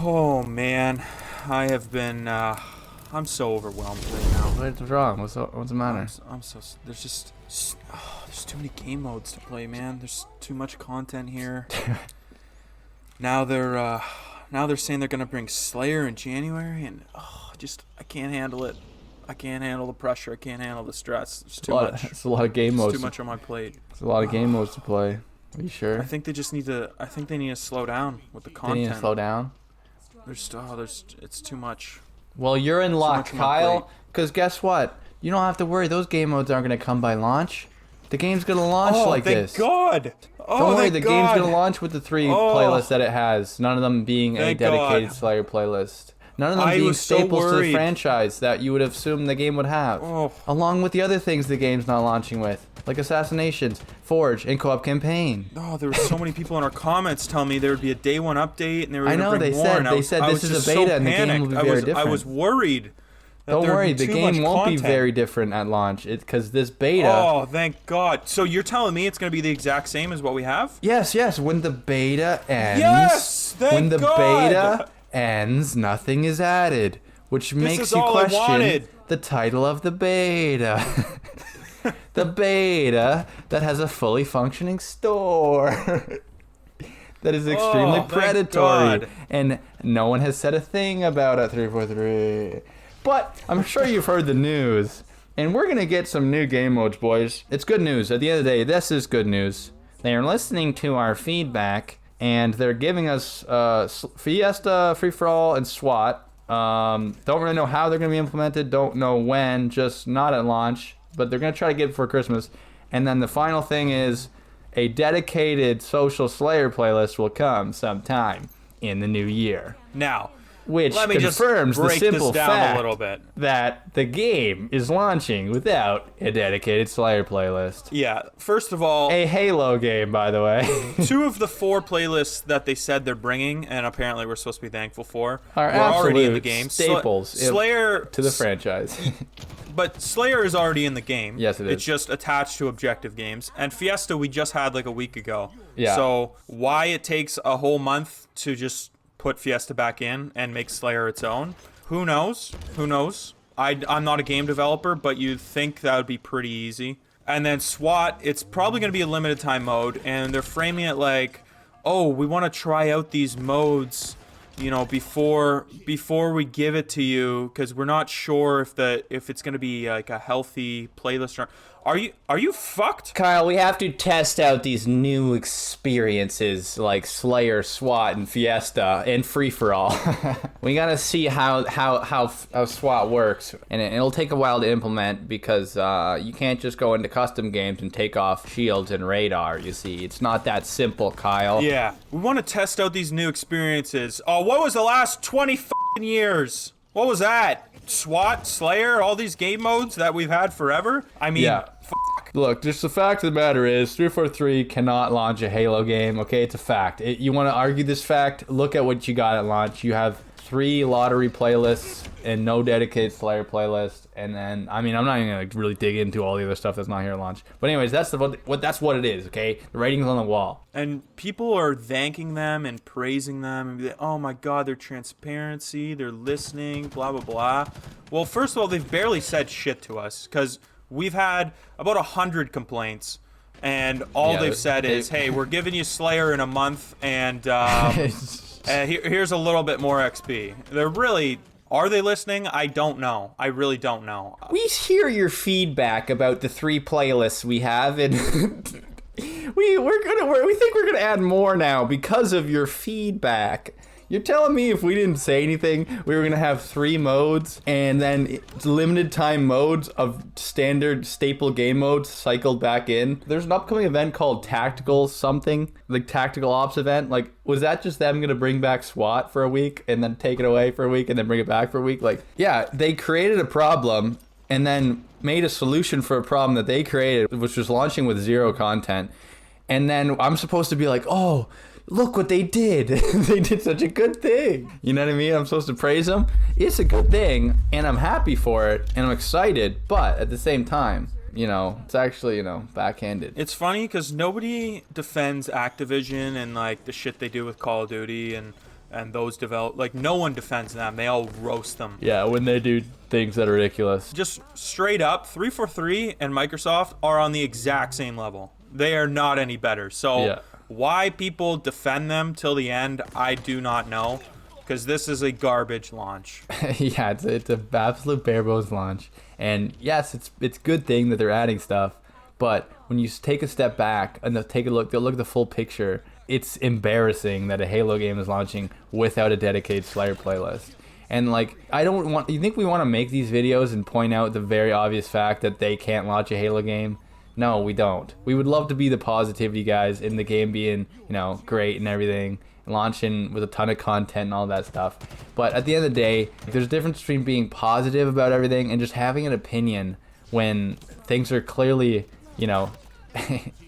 Oh man, I have been. I'm so overwhelmed right now. What's wrong? What's the matter? I'm so. There's just. There's too many game modes to play, man. There's too much content here. Now they're saying they're gonna bring Slayer in January, and I can't handle it. I can't handle the pressure. I can't handle the stress. It's too much. It's a lot of game modes. It's too much on my plate. It's a lot of game modes to play. Are you sure? I think they just need to. I think they need to slow down with the content. They need to slow down. It's too much. Well, you're in luck, on my Kyle. Because guess what? You don't have to worry. Those game modes aren't going to come by launch. The game's going to launch like this. Thank God. Don't worry, the game's going to launch with the 3 playlists that it has. None of them being a dedicated Slayer playlist. None of them being staples to the franchise that you would assume the game would have. Along with the other things the game's not launching with. Like Assassinations, Forge, and Co-op Campaign. Oh, there were so many people in our comments telling me there would be a day 1 update and they were going to bring more. They said this is a beta and the game will be very different. I was worried. Don't worry, the game won't be very different at launch. Because this beta... Oh, thank God. So you're telling me it's going to be the exact same as what we have? Yes. When the beta ends... Yes! Thank God! When the beta ends, nothing is added. Which makes you question the title of the beta. The beta that has a fully functioning store. That is extremely predatory. And no one has said a thing about it, 343. But I'm sure you've heard the news. And we're going to get some new game modes, boys. It's good news. At the end of the day, this is good news. They are listening to our feedback, and they're giving us Fiesta, Free-For-All, and SWAT. Don't really know how they're going to be implemented. Don't know when. Just not at launch. But they're going to try to get it before Christmas. And then the final thing is a dedicated Social Slayer playlist will come sometime in the new year. Now, which confirms the simple fact that the game is launching without a dedicated Slayer playlist. Yeah, first of all... A Halo game, by the way. 2 of the 4 playlists that they said they're bringing, and apparently we're supposed to be thankful for, are already in the game. Staples Slayer to the franchise. But Slayer is already in the game. Yes, it is. It's just attached to objective games. And Fiesta we just had like a week ago. Yeah. So why it takes a whole month to just put Fiesta back in and make Slayer its own? Who knows? Who knows? I'm not a game developer, but you'd think that would be pretty easy. And then SWAT, it's probably going to be a limited time mode. And they're framing it like, oh, we want to try out these modes, you know, before we give it to you, because we're not sure if it's going to be like a healthy playlist or... Are you fucked? Kyle, we have to test out these new experiences like Slayer, SWAT, and Fiesta, and Free-For-All. We gotta see how SWAT works, and it'll take a while to implement because you can't just go into custom games and take off shields and radar, you see. It's not that simple, Kyle. Yeah, we want to test out these new experiences. Oh, what was the last 20 years? What was that? SWAT, Slayer, all these game modes that we've had forever? I mean, yeah. Look, just the fact of the matter is 343 cannot launch a Halo game, okay? It's a fact. You want to argue this fact? Look at what you got at launch. You have 3 lottery playlists and no dedicated Slayer playlist. And then, I mean, I'm not even going to really dig into all the other stuff that's not here at launch. But anyways, that's what it is, okay? The rating's on the wall. And people are thanking them and praising them and be like, oh my God, their transparency, they're listening, blah, blah, blah. Well, first of all, they've barely said shit to us because we've had about 100 complaints. And all they've said is, hey, we're giving you Slayer in a month and here's a little bit more XP. They're really... Are they listening? I don't know. I really don't know. We hear your feedback about the 3 playlists we have, and we think we're gonna add more now because of your feedback. You're telling me if we didn't say anything, we were gonna have 3 modes and then limited time modes of standard staple game modes cycled back in? There's an upcoming event called Tactical something, like Tactical Ops event. Like, was that just them gonna bring back SWAT for a week and then take it away for a week and then bring it back for a week? Like, yeah, they created a problem and then made a solution for a problem that they created, which was launching with 0 content. And then I'm supposed to be like, oh, look what they did. They did such a good thing. You know what I mean? I'm supposed to praise them. It's a good thing, and I'm happy for it, and I'm excited. But at the same time, you know, it's actually, you know, backhanded. It's funny because nobody defends Activision and, like, the shit they do with Call of Duty and and those develop, like, no one defends them. They all roast them. Yeah, when they do things that are ridiculous. Just straight up, 343 and Microsoft are on the exact same level. They are not any better. So Yeah. why people defend them till the end, I do not know, because this is a garbage launch. Yeah, it's an absolute Barebones launch. And yes, it's a good thing that they're adding stuff, but when you take a step back and take a look at the full picture, it's embarrassing that a Halo game is launching without a dedicated Slayer playlist. And like, you think we want to make these videos and point out the very obvious fact that they can't launch a Halo game? No, we don't. We would love to be the positivity guys in the game being, great and everything, launching with a ton of content and all that stuff. But at the end of the day, there's a difference between being positive about everything and just having an opinion when things are clearly,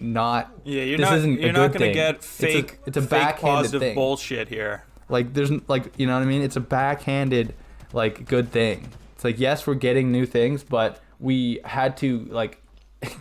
not. Yeah, you're this not. isn't You're a not good gonna thing. get fake. It's a fake backhanded positive thing. bullshit here. Like there's like, you know what I mean? It's a backhanded like good thing. It's like, yes, we're getting new things, but we had to like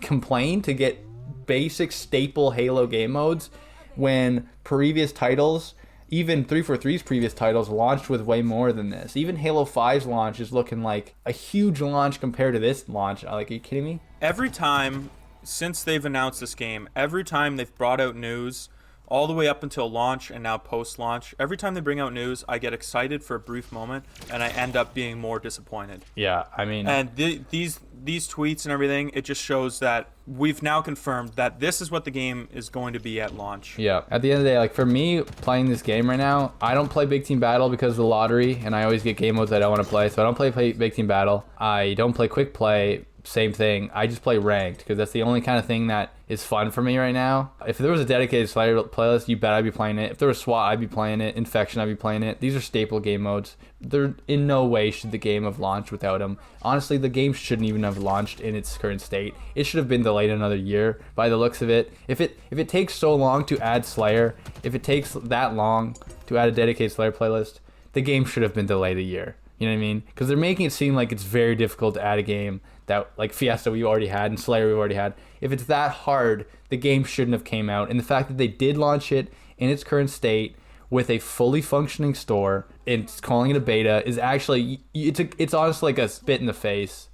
complain to get basic staple Halo game modes when previous titles, even 343's previous titles, launched with way more than this. Even Halo 5's launch is looking like a huge launch compared to this launch. Like, are you kidding me? Every time since they've announced this game, every time they've brought out news, all the way up until launch and now post-launch, every time they bring out news, I get excited for a brief moment, and I end up being more disappointed. Yeah, I mean... And these tweets and everything, it just shows that we've now confirmed that this is what the game is going to be at launch. Yeah, at the end of the day, like for me, playing this game right now, I don't play Big Team Battle because of the lottery, and I always get game modes I don't want to play, so I don't play Big Team Battle. I don't play Quick Play. Same thing. I just play ranked because that's the only kind of thing that is fun for me right now. If there was a dedicated Slayer playlist, you bet I'd be playing it. If there was SWAT, I'd be playing it. Infection, I'd be playing it. These are staple game modes. They're in no way should the game have launched without them. Honestly, the game shouldn't even have launched in its current state. It should have been delayed another year by the looks of it. If it takes so long to add Slayer, if it takes that long to add a dedicated Slayer playlist, the game should have been delayed a year. You know what I mean? Because they're making it seem like it's very difficult to add a game that, like Fiesta we already had and Slayer we already had. If it's that hard, the game shouldn't have came out. And the fact that they did launch it in its current state with a fully functioning store and calling it a beta is actually, it's honestly like a spit in the face.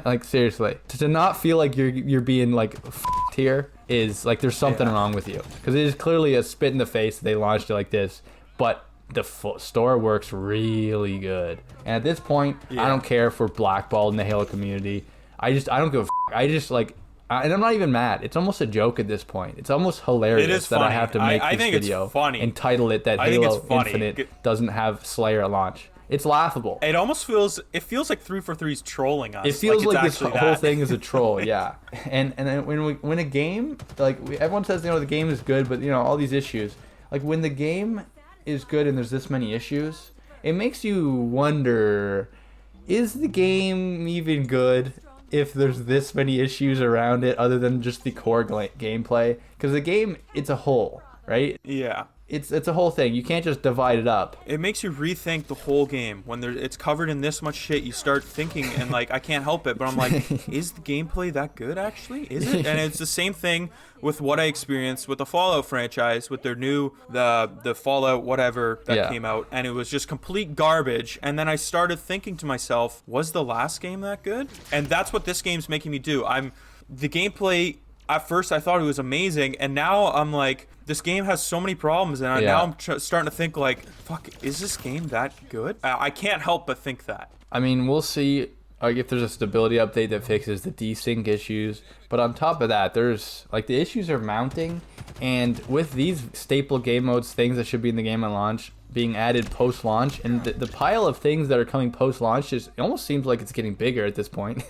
Like seriously, to not feel like you're being like f***ed here is like there's something wrong with you, because it is clearly a spit in the face that they launched it like this. But the store works really good, and at this point, I don't care if we're blackballed in the Halo community. I don't give a f***. I just like, and I'm not even mad. It's almost a joke at this point. It's almost hilarious that I have to make this video and title it that Halo Infinite doesn't have Slayer at launch. It's laughable. It almost feels like 343's trolling us. It feels like this whole thing is a troll, yeah. And then when a game, like everyone says, the game is good, but all these issues. Like when the game is good and there's this many issues, it makes you wonder, is the game even good if there's this many issues around it other than just the core gameplay? Because the game, it's a whole, right? Yeah. It's a whole thing. You can't just divide it up. It makes you rethink the whole game. When it's covered in this much shit, you start thinking, and like, I can't help it, but I'm like, is the gameplay that good actually? Is it? And it's the same thing with what I experienced with the Fallout franchise, with their new, the Fallout whatever that came out, and it was just complete garbage. And then I started thinking to myself, was the last game that good? And that's what this game's making me do. The gameplay, at first I thought it was amazing, and now I'm like, this game has so many problems, and now I'm starting to think like, fuck, is this game that good? I can't help but think that. I mean, we'll see if there's a stability update that fixes the desync issues, but on top of that, there's like the issues are mounting, and with these staple game modes, things that should be in the game at launch being added post-launch, and the pile of things that are coming post-launch it almost seems like it's getting bigger at this point.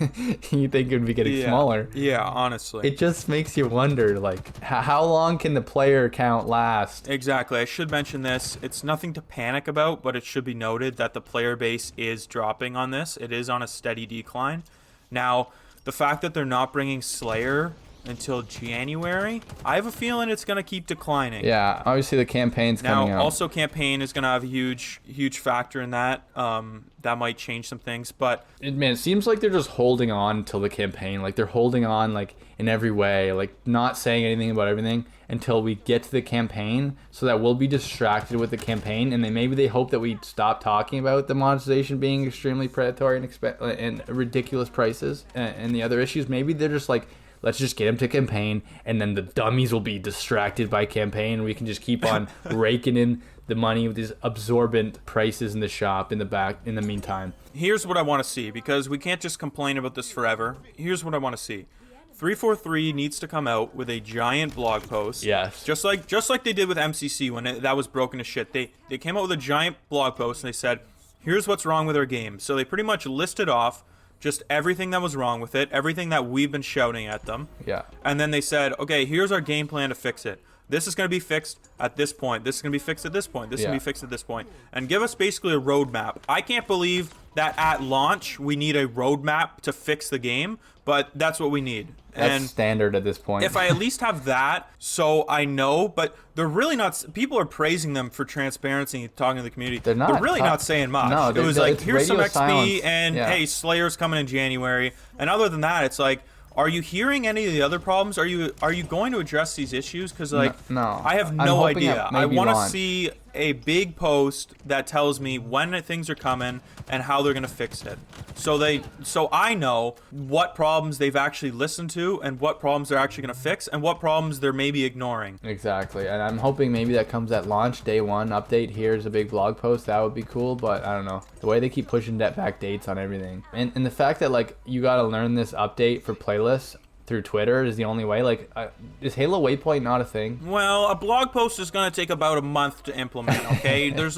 You think it would be getting smaller. Yeah, honestly. It just makes you wonder, like, how long can the player count last? Exactly. I should mention this. It's nothing to panic about, but it should be noted that the player base is dropping on this. It is on a steady decline. Now, the fact that they're not bringing Slayer until January, I have a feeling it's going to keep declining. Yeah, obviously the campaign's coming Now, out. also campaign is going to have a huge factor in that. That might change some things, but It seems like they're just holding on until the campaign. Like they're holding on like in every way, like not saying anything about everything until we get to the campaign, so that we'll be distracted with the campaign, and then maybe they hope that we stop talking about the monetization being extremely predatory and ridiculous prices and the other issues. Maybe they're just like, let's just get him to campaign, and then the dummies will be distracted by campaign, and we can just keep on raking in the money with these absorbent prices in the shop in the meantime. here's what I want to see, because we can't just complain about this forever. Here's what I want to see. 343 needs to come out with a giant blog post. Yes. Just like they did with MCC when that was broken to shit. They came out with a giant blog post and they said, here's what's wrong with our game. So they pretty much listed off just everything that was wrong with it, everything that we've been shouting at them. Yeah. And then they said, okay, here's our game plan to fix it. This is going to be fixed at this point. This is going to be fixed at this point. This is going to be fixed at this point. And give us basically a roadmap. I can't believe that at launch we need a roadmap to fix the game, but that's what we need. That's standard at this point. If I at least have that, so I know, but they're really not. People are praising them for transparency, talking to the community. They're not. They're really not saying much. No, it was like, it's here's some radio XP, silence. and Yeah. hey, Slayer's coming in January. And other than that, it's like, are you hearing any of the other problems? Are you going to address these issues? Because like, No. I have I'm no hoping idea. that I maybe want to launch. see a big post that tells me when things are coming and how they're gonna fix it. So I know what problems they've actually listened to and what problems they're actually gonna fix and what problems they're maybe ignoring. Exactly, and I'm hoping maybe that comes at launch day one. Update, here's a big blog post. That would be cool, but I don't know. The way they keep pushing back dates on everything, and the fact that like you gotta learn this update for playlists through Twitter is the only way. Like, is Halo Waypoint not a thing? Well, a blog post is going to take about a month to implement, okay? There's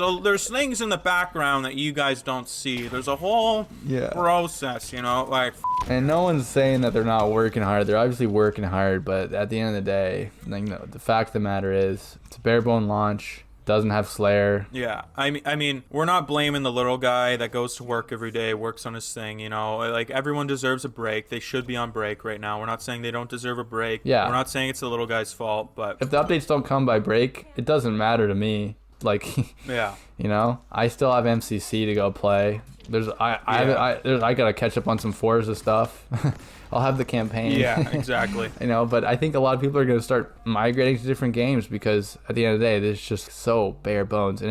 things in the background that you guys don't see. There's a whole process, you know, like... And no one's saying that they're not working hard. They're obviously working hard, but at the end of the day, like, no, the fact of the matter is, it's a barebone launch. Doesn't have Slayer. Yeah, I mean, we're not blaming the little guy that goes to work every day, works on his thing, you know. Like, everyone deserves a break. They should be on break right now. We're not saying they don't deserve a break. Yeah. We're not saying it's the little guy's fault, but... If the updates don't come by break, it doesn't matter to me. Like, Yeah. you know, I still have MCC to go play. I gotta catch up on some Forza stuff. I'll have the campaign. Yeah, exactly. You know, but I think a lot of people are gonna start migrating to different games because at the end of the day, this is just so bare bones. And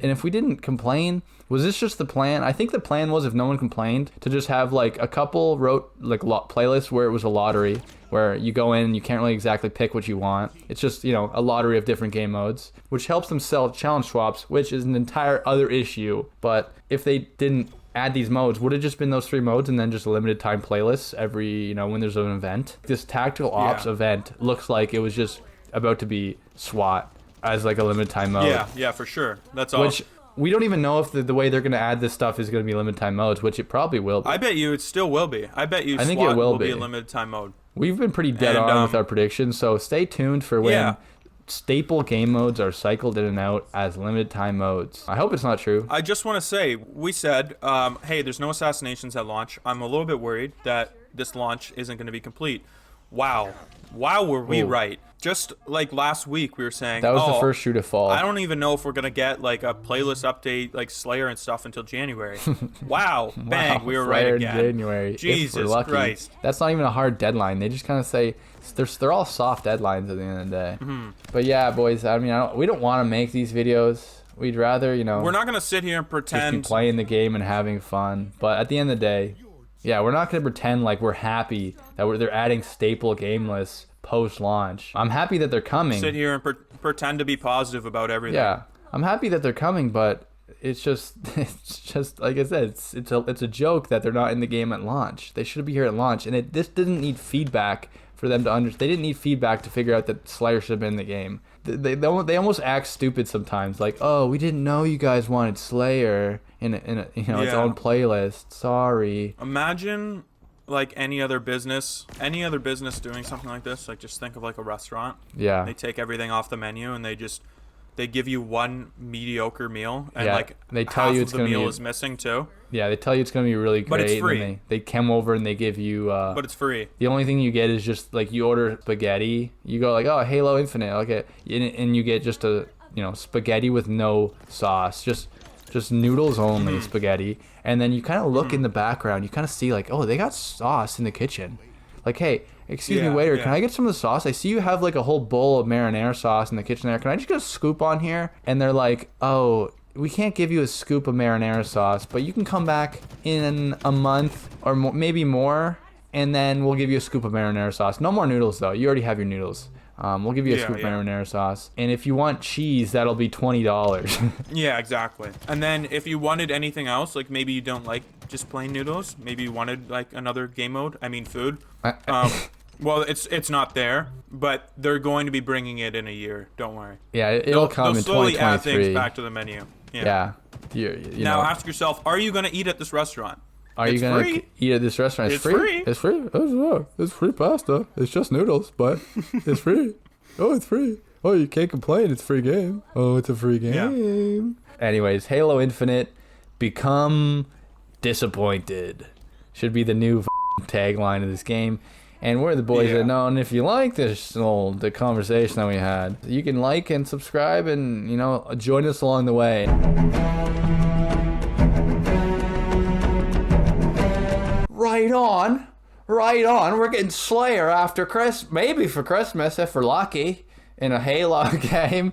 if we didn't complain, was this just the plan? I think the plan was, if no one complained, to just have like a couple playlists where it was a lottery, where you go in and you can't really exactly pick what you want. It's just, you know, a lottery of different game modes, which helps them sell challenge swaps, which is an entire other issue. But if they didn't add these modes, would it just been those 3 modes and then just limited time playlists every, you know, when there's an event? This tactical ops event looks like it was just about to be SWAT as like a limited time mode. Yeah, for sure. That's all. Which we don't even know if the way they're going to add this stuff is going to be limited time modes, which it probably will be. I bet you it still will be. I bet you I think SWAT it will be be a limited time mode. We've been pretty dead And, on with our predictions, so stay tuned for when Yeah. staple game modes are cycled in and out as limited time modes. I hope it's not true. I just want to say, we said, hey, there's no assassinations at launch. I'm a little bit worried that this launch isn't going to be complete. Wow, were we Ooh. right? Just like last week, we were saying, That was the first shoe to fall. I don't even know if we're going to get like a playlist update, like Slayer and stuff, until January. Wow, bang, we were right Slayer in again. January. If we're Jesus lucky. Christ. That's not even a hard deadline. They just kind of say they're all soft deadlines at the end of the day. But yeah, boys. I mean, we don't want to make these videos. We'd rather, you know, We're not going to sit here and just be pretend. playing the game and having fun. But at the end of the day, yeah, we're not going to pretend like we're happy that they're adding staple game lists post-launch. I'm happy that they're coming. Sit here and pretend to be positive about everything. Yeah, I'm happy that they're coming, but it's just like I said, it's a joke that they're not in the game at launch. They should be here at launch, and this didn't need feedback for them to understand. They didn't need feedback to figure out that Slayer should have been in the game. They almost act stupid sometimes, like, oh, we didn't know you guys wanted Slayer in a its own playlist. Sorry. Imagine like any other business doing something like this. Like, just think of like a restaurant. Yeah. They take everything off the menu and they just they give you one mediocre meal, and Yeah, like they tell half you of it's the gonna meal be- is missing too. Yeah, they tell you it's gonna be really great. But it's and free. then they come over and they give you. But it's free. The only thing you get is just like you order spaghetti. You go like, oh, Halo Infinite, okay, and you get just a spaghetti with no sauce, just noodles only spaghetti. And then you kind of look in the background. You kind of see like, oh, they got sauce in the kitchen. Like, hey, excuse me, waiter, can I get some of the sauce? I see you have like a whole bowl of marinara sauce in the kitchen there. Can I just get a scoop on here? And they're like, oh, we can't give you a scoop of marinara sauce, but you can come back in a month or maybe more, and then we'll give you a scoop of marinara sauce. No more noodles, though. You already have your noodles. We'll give you a scoop of marinara sauce. And if you want cheese, that'll be $20. Yeah, exactly. And then if you wanted anything else, like maybe you don't like just plain noodles, maybe you wanted like another game mode, food. Well, it's not there, but they're going to be bringing it in a year. Don't worry. Yeah, it'll come in 2023. They'll slowly add things back to the menu. Yeah. Now ask yourself, are you going to eat at this restaurant? Are you going to eat at this restaurant? It's free. It's free. It's free pasta. It's just noodles, but it's free. Oh, it's free. Oh, you can't complain. It's a free game. Oh, it's a free game. Yeah. Anyways, Halo Infinite, become disappointed. Should be the new tagline of this game. And we're the boys that know. And if you like the conversation that we had, you can like and subscribe and, join us along the way. Right on. We're getting Slayer after Christmas. Maybe for Christmas if we're lucky. In a Halo game.